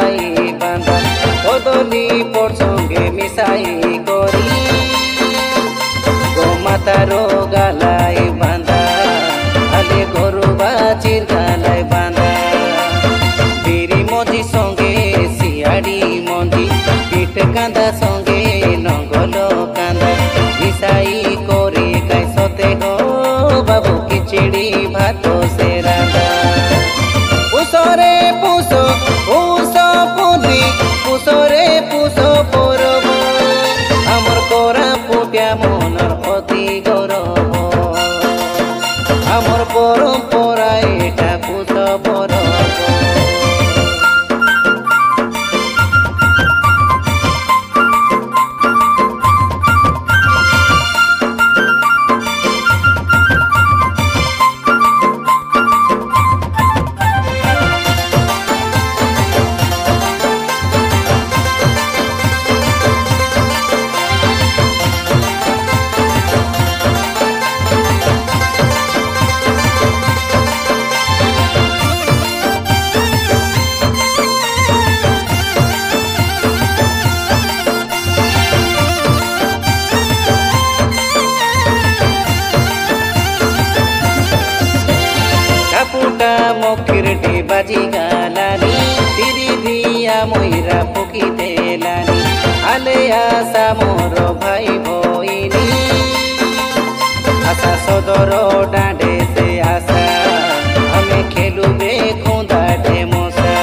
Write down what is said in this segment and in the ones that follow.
গালাই বাঁধা কদলি পর সঙ্গে মিশাই করি গোমাতারো গালাই বাঁধা আলে গরু বাচির গালাই বাঁধা বিরি মজি সঙ্গে শিয়াড়ি মঞ্জি পিঠ কাঁদা সঙ্গে নঙ্গল কাঁদা মিশাই করে কাইসতে গো বাবু খিচড়ি ভাত সে রাঁধা পুষরে পুষ পুষ পুনি পুষরে পুষ পরব আমার করা পুটিয়া মনর অতি গৌরব আমার পরম্পরা এটা পুষ পরব মকিরটি বাজি গালানি তিরি দিয়া ময়রা পকি দেলানি আলে আসা মোর ভাই বইনি আশা সদর ডাঁডে সে আসা আমি খেলুবে খুঁদা ঢেমসা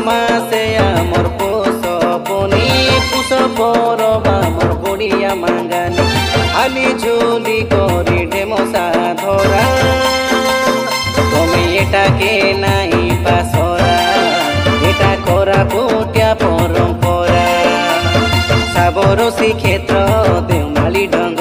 মাসে আমার পোষ বনি পুষ পরব আমার বড়িয়া মাঙ্গানি আলি ঝুলি করি ঢেমসা ধরা তুমি এটাকে নাই পাসরা এটা করা পুটিয়া পরম্পরা সাবরসী ক্ষেত্র দেওমালি ডং